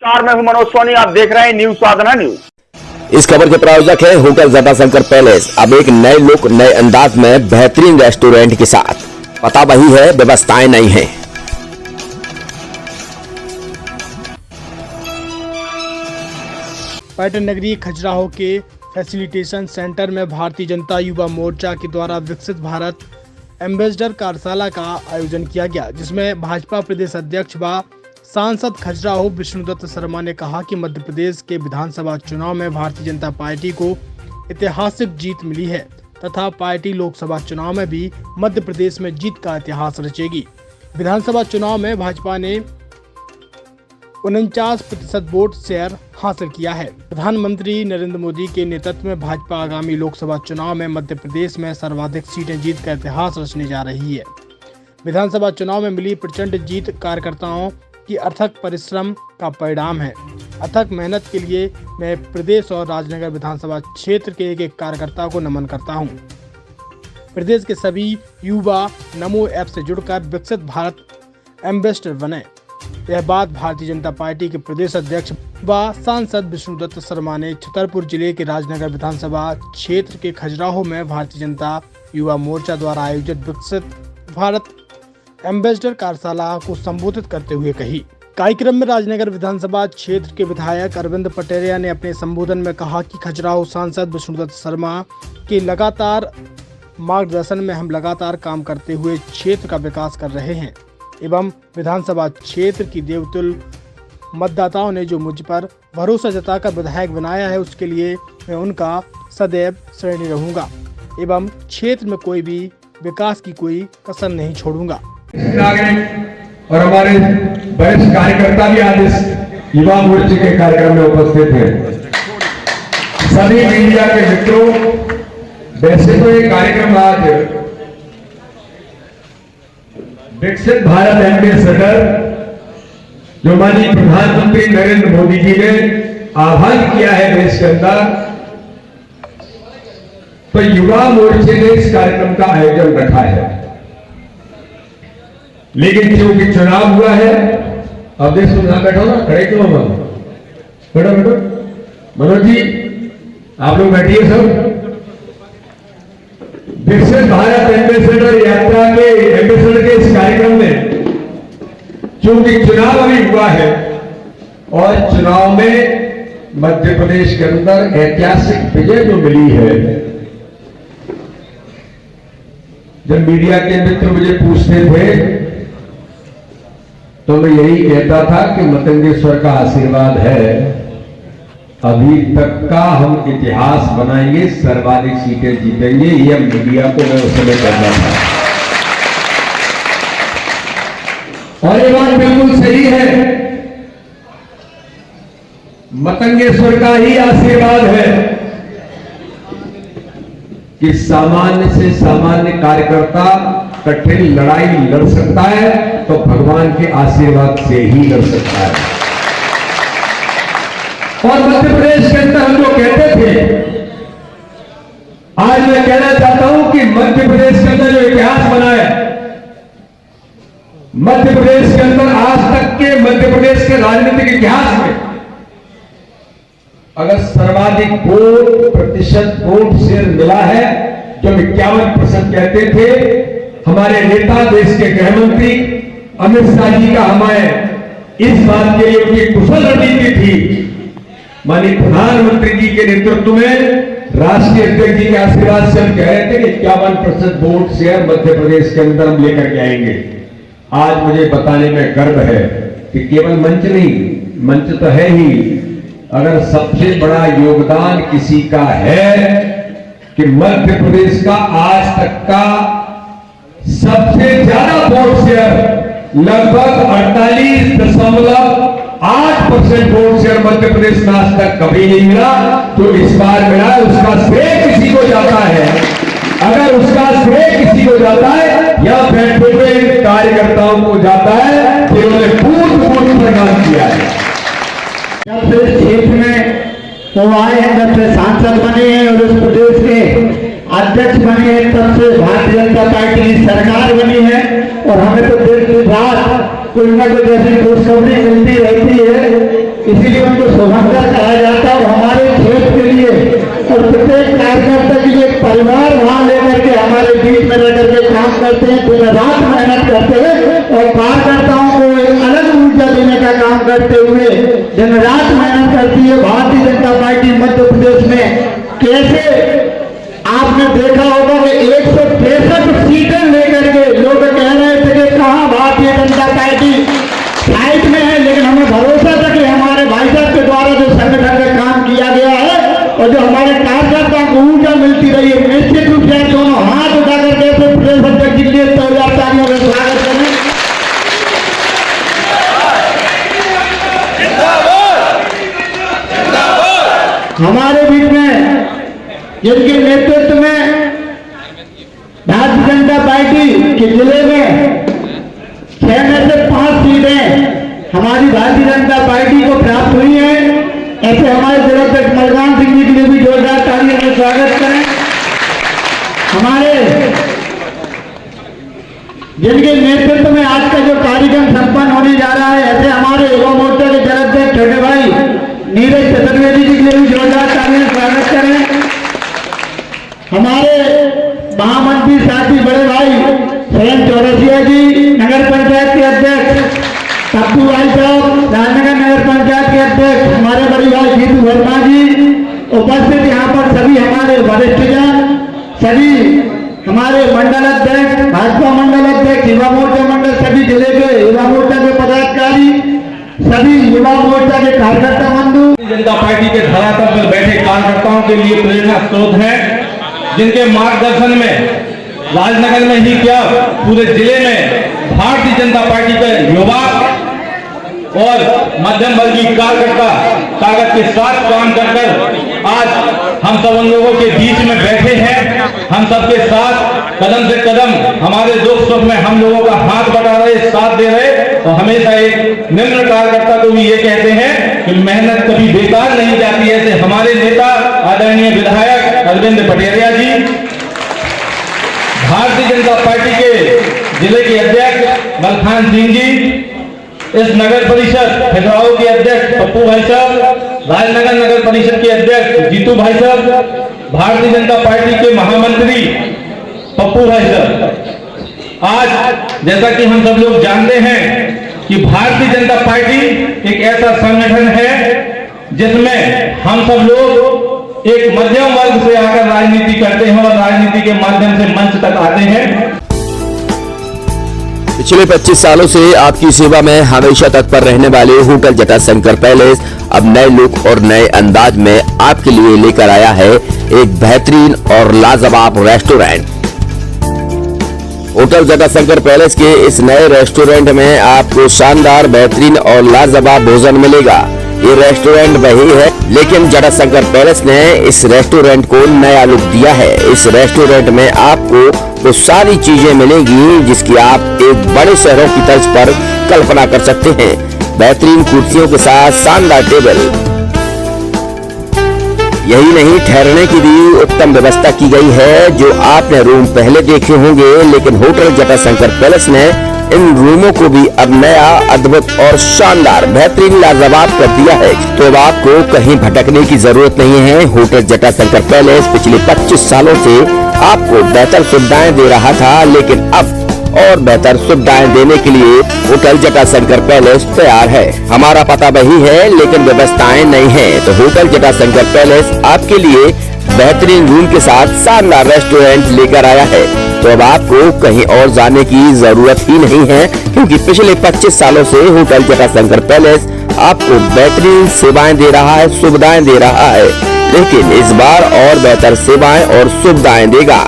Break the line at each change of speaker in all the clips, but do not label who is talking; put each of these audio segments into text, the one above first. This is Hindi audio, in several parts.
मैं हूं मनोज सोनी, आप देख रहे हैं न्यूज साधना न्यूज।
इस खबर के प्रायोजक है होटल जटाशंकर पैलेस। अब एक नए लुक, नए अंदाज में बेहतरीन रेस्टोरेंट के साथ। पता वही है, व्यवस्थाएं नहीं है।
पर्यटन नगरी खजुराहो के फैसिलिटेशन सेंटर में भारतीय जनता युवा मोर्चा के द्वारा विकसित भारत एम्बेसडर कार्यशाला का आयोजन किया गया, जिसमें भाजपा प्रदेश अध्यक्ष व सांसद खजुराहो विष्णुदत्त शर्मा ने कहा कि मध्य प्रदेश के विधानसभा चुनाव में भारतीय जनता पार्टी को ऐतिहासिक जीत मिली है तथा पार्टी लोकसभा चुनाव में भी मध्य प्रदेश में जीत का इतिहास रचेगी। विधानसभा चुनाव में भाजपा ने 49% वोट शेयर हासिल किया है। प्रधानमंत्री नरेंद्र मोदी के नेतृत्व में भाजपा आगामी लोकसभा चुनाव में मध्य प्रदेश में सर्वाधिक सीटें जीत का इतिहास रचने जा रही है। विधानसभा चुनाव में मिली प्रचंड जीत कार्यकर्ताओं की अथक परिश्रम का परिणाम है। अथक मेहनत के लिए मैं प्रदेश और राजनगर विधानसभा क्षेत्र के एक कार्यकर्ता को नमन करता हूं। प्रदेश के सभी युवा नमो ऐप से जुड़कर विकसित भारत एम्बेसडर बने। यह बात भारतीय जनता पार्टी के प्रदेश अध्यक्ष व सांसद विष्णुदत्त शर्मा ने छतरपुर जिले के राजनगर विधानसभा क्षेत्र के खजुराहो में भारतीय जनता युवा मोर्चा द्वारा आयोजित विकसित भारत एम्बेसडर कार्यशाला को संबोधित करते हुए कही। कार्यक्रम में राजनगर विधानसभा क्षेत्र के विधायक अरविंद पटेरिया ने अपने संबोधन में कहा कि खजुराहो सांसद विष्णुदत्त शर्मा के लगातार मार्गदर्शन में हम लगातार काम करते हुए क्षेत्र का विकास कर रहे हैं एवं विधानसभा क्षेत्र की देवतुल्य मतदाताओं ने जो मुझ पर भरोसा जताकर विधायक बनाया है, उसके लिए मैं उनका सदैव ऋणी रहूंगा एवं क्षेत्र में कोई भी विकास की कोई कसर नहीं छोड़ूंगा।
नागरिक और हमारे वरिष्ठ कार्यकर्ता भी आज इस युवा मोर्चे के कार्यक्रम में उपस्थित हैं। सभी मीडिया के मित्रों, वैसे तो ये कार्यक्रम आज विकसित भारत एम्बेसडर जो माननीय प्रधानमंत्री नरेंद्र मोदी जी ने आह्वान किया है देश के अंदर, तो युवा मोर्चे ने इस कार्यक्रम का आयोजन रखा है। लेकिन क्योंकि चुनाव हुआ है, अब देश तुम यहां बैठो ना, खड़े क्यों हो? बैठो बैठो मनोज जी, आप लोग बैठिए सब। विकसित भारत एम्बेसडर यात्रा के एम्बेसडर के इस कार्यक्रम में चूंकि चुनाव अभी हुआ है और चुनाव में मध्य प्रदेश के अंदर ऐतिहासिक विजय जो मिली है, जब मीडिया के मित्र मुझे पूछते थे तो मैं यही कहता था कि मतंगेश्वर का आशीर्वाद है, अभी तक का हम इतिहास बनाएंगे, सर्वाधिक सीटें जीतेंगे। यह मीडिया को मैं उस समय कहना था और ये बात बिल्कुल सही है। मतंगेश्वर का ही आशीर्वाद है कि सामान्य से सामान्य कार्यकर्ता कठिन लड़ाई लड़ सकता है तो भगवान के आशीर्वाद से ही लड़ सकता है। और मध्य प्रदेश के अंदर हम जो कहते थे, आज मैं कहना चाहता हूं कि मध्य प्रदेश के अंदर जो इतिहास बना है, मध्य प्रदेश के अंदर आज तक के मध्य प्रदेश के राजनीतिक इतिहास में अगर सर्वाधिक प्रतिशत वोट शेयर मिला है, जो 51% कहते थे, हमारे नेता देश के गृह मंत्री अमित शाह जी का हमें इस बात के लिए उनकी कुशल रणनीति थी। माननीय प्रधानमंत्री जी के नेतृत्व में राष्ट्रीय अध्यक्ष जी के आशीर्वाद से हम कह रहे थे कि 51% वोट शेयर मध्य प्रदेश के अंदर हम लेकर के आएंगे। आज मुझे बताने में गर्व है कि केवल मंच नहीं, मंच तो है ही, अगर सबसे बड़ा योगदान किसी का है कि मध्य प्रदेश का आज तक का सबसे ज्यादा वोट शेयर लगभग 48.8% वोट शेयर मध्य प्रदेश में आज तक कभी नहीं मिला, तो इस बार मिला है। उसका श्रेय किसी को जाता है, अगर उसका श्रेय किसी को जाता है या बैठे हुए कार्यकर्ताओं को जाता है, जिन्होंने पूर्ण प्रदान किया है।
जब से इस क्षेत्र में वो आए हैं, जब से सांसद बने हैं और इस प्रदेश के अध्यक्ष बने हैं, तब से भारतीय जनता पार्टी की सरकार बनी है और हमें तो दिन रात कोई ना कोई ऐसी खुशखबरी मिलती रहती है कि इसीलिए उनको शुभंकर कहा जाता है। और हमारे क्षेत्र के लिए और प्रत्येक कार्यकर्ता के लिए परिवार वहां लेकर के हमारे बीच में रह करके काम करते हैं, दिन रात मेहनत करते हैं और कार्यकर्ताओं को एक अलग ऊर्जा देने का काम करते हुए दिन रात मेहनत करती है भारतीय जनता पार्टी मध्य प्रदेश में। कैसे आपने देखा होगा कि 163 सीटें लेकर के लोग कह रहे थे कि कहाँ भारतीय जनता पार्टी साइड में है, लेकिन हमें भरोसा था कि हमारे भाई साहब के द्वारा जो संगठन का काम किया गया है और जो हमारे कार्यकर्ताओं को ऊर्जा मिलती रही है, निश्चित रूप से दोनों हाथ उठाकर कैसे प्रदेश अध्यक्ष जी के लिए 2000 का स्वागत करें। हमारे बीच में जिनके नेतृत्व में भारतीय जनता पार्टी के जिले में 6 में से 5 सीटें हमारी भारतीय जनता पार्टी को प्राप्त हुई हैं, ऐसे हमारे जिलाध्यक्ष मलकान सिंह जी के लिए भी जोरदार तालियों से स्वागत करें। हमारे जिनके नेतृत्व में आज का जो कार्यक्रम संपन्न होने जा रहा है, ऐसे हमारे युवा मोर्चा के जिलाध्यक्ष छोटे भाई नीरज चतुर्वेदी जी के लिए भी जोरदार तालियों से स्वागत करें। हमारे महामंत्री साथी बड़े भाई स्वयं चौरसिया जी, नगर पंचायत के अध्यक्ष पप्पू भाई साहब, राजनगर नगर पंचायत के अध्यक्ष हमारे बड़े भाई जीतू वर्मा जी, उपस्थित यहाँ पर सभी हमारे वरिष्ठजन, सभी हमारे मंडल अध्यक्ष, भाजपा मंडल अध्यक्ष, युवा मोर्चा मंडल, सभी जिले के युवा मोर्चा के पदाधिकारी, सभी युवा मोर्चा के कार्यकर्ता बंधु,
जनता पार्टी के धरातल पर बैठे कार्यकर्ताओं के लिए प्रेरणा स्रोत हैं, जिनके मार्गदर्शन में राजनगर में ही क्या पूरे जिले में भारतीय जनता पार्टी के युवा और मध्यम वर्गीय कार्यकर्ता ताकत के साथ काम कर आज हम सब उन लोगों के बीच में बैठे हैं। हम सबके साथ कदम से कदम हमारे दुख सुख में हम लोगों का हाथ बढ़ा रहे, साथ दे रहे और हमेशा एक निम्न कार्यकर्ता को भी ये कहते हैं कि मेहनत कभी बेकार नहीं जाती। ऐसे हमारे नेता आदरणीय विधायक अरविंद पटेरिया जी, भारतीय जनता पार्टी के जिले के अध्यक्ष मलखान सिंह जी, इस नगर परिषद खजुराहो के अध्यक्ष पप्पू भाई साहब, राजनगर नगर परिषद के अध्यक्ष जीतू भाई साहब, भारतीय जनता पार्टी के महामंत्री पप्पू भाई साहब। आज जैसा कि हम सब लोग जानते हैं कि भारतीय जनता पार्टी एक ऐसा संगठन है जिसमें हम सब लोग एक मध्यम वर्ग से आकर राजनीति करते हैं और राजनीति के माध्यम से मंच तक आते हैं।
पिछले 25 सालों से आपकी सेवा में हमेशा तत्पर रहने वाले होटल जटाशंकर पैलेस अब नए लुक और नए अंदाज में आपके लिए लेकर आया है एक बेहतरीन और लाजवाब रेस्टोरेंट। होटल जटाशंकर पैलेस के इस नए रेस्टोरेंट में आपको शानदार, बेहतरीन और लाजवाब भोजन मिलेगा। ये रेस्टोरेंट वही है, लेकिन जटाशंकर पैलेस ने इस रेस्टोरेंट को नया लुक दिया है। इस रेस्टोरेंट में आपको वो सारी चीजें मिलेंगी जिसकी आप एक बड़े शहरों की तर्ज पर कल्पना कर सकते हैं। बेहतरीन कुर्सियों के साथ शानदार टेबल, यही नहीं ठहरने की भी उत्तम व्यवस्था की गई है। जो आपने रूम पहले देखे होंगे, लेकिन होटल जटाशंकर पैलेस ने इन रूमों को भी अब नया, अद्भुत और शानदार, बेहतरीन, लाजवाब कर दिया है। तो अब आपको कहीं भटकने की जरूरत नहीं है। होटल जटाशंकर पैलेस पिछले 25 सालों से आपको बेहतर सुविधाएं दे रहा था, लेकिन अब और बेहतर सुविधाएं देने के लिए होटल जटाशंकर पैलेस तैयार है। हमारा पता वही है, लेकिन व्यवस्थाएं नहीं है। तो होटल जटाशंकर पैलेस आपके लिए बेहतरीन रूम के साथ शानदार रेस्टोरेंट लेकर आया है। तो अब आपको कहीं और जाने की जरूरत ही नहीं है, क्योंकि पिछले 25 सालों से होटल जटाशंकर पैलेस आपको बेहतरीन सेवाएं दे रहा है, सुविधाएं दे रहा है, लेकिन इस बार और बेहतर सेवाएं और सुविधाएं देगा।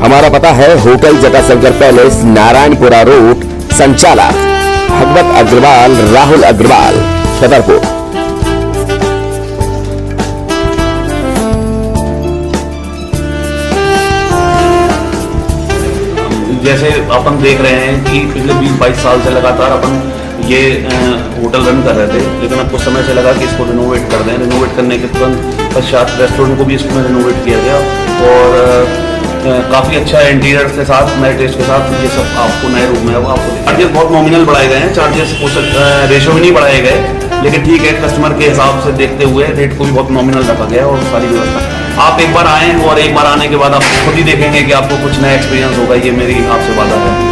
हमारा पता है hotel Jatashankar palace, Narayanpura road, संचालक भगवत अग्रवाल, राहुल अग्रवाल, छतरपुर।
जैसे अपन देख रहे हैं कि पिछले 20-22 साल से लगातार अपन ये होटल रन कर रहे थे, लेकिन अब कुछ समय से लगा कि इसको रिनोवेट कर दें। रिनोवेट करने के तुरंत पश्चात रेस्टोरेंट को भी इसमें रिनोवेट किया गया और काफ़ी अच्छा इंटीरियर के साथ, नए टेस्ट के साथ ये सब आपको नए रूम में वो आपको चार्जेस बहुत नॉमिनल बढ़ाए गए हैं। चार्जेस रेशो में नहीं बढ़ाए गए, लेकिन ठीक है, कस्टमर के हिसाब से देखते हुए रेट को भी बहुत नॉमिनल रखा गया है और सारी व्यवस्था। आप एक बार आएँ और एक बार आने के बाद आप खुद ही देखेंगे कि आपको कुछ नया एक्सपीरियंस होगा। ये मेरी आपसे वादा है।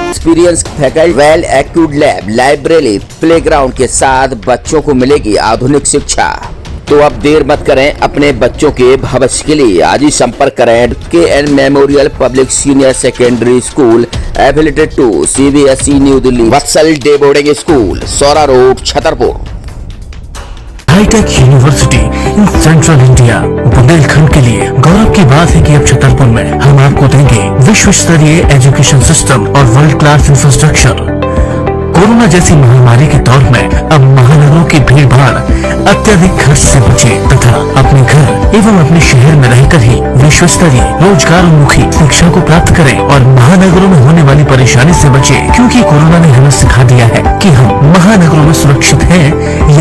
Experience faculty, well accrued lab, library, playground के साथ बच्चों को मिलेगी आधुनिक शिक्षा। तो अब देर मत करें, अपने बच्चों के भविष्य के लिए आज ही संपर्क करें KN memorial public senior secondary school affiliated to CBSE new Delhi, Vatsal day boarding school, Saura road, Chhatarpur.
Hitech university in central India, Bundelkhand के लिए गौरव की बात है कि अब छतरपुर में हम आपको देंगे विश्व स्तरीय एजुकेशन सिस्टम और वर्ल्ड क्लास इंफ्रास्ट्रक्चर। कोरोना जैसी महामारी के दौर में अब महानगरों की भीड़ भाड़ अत्यधिक खर्च से बचे तथा अपने घर एवं अपने शहर में रहकर ही विश्व स्तरीय रोजगार उन्मुखी शिक्षा को प्राप्त करें और महानगरों में होने वाली परेशानी से बचे, क्योंकि कोरोना ने हमें सिखा दिया है कि हम महानगरों में सुरक्षित हैं या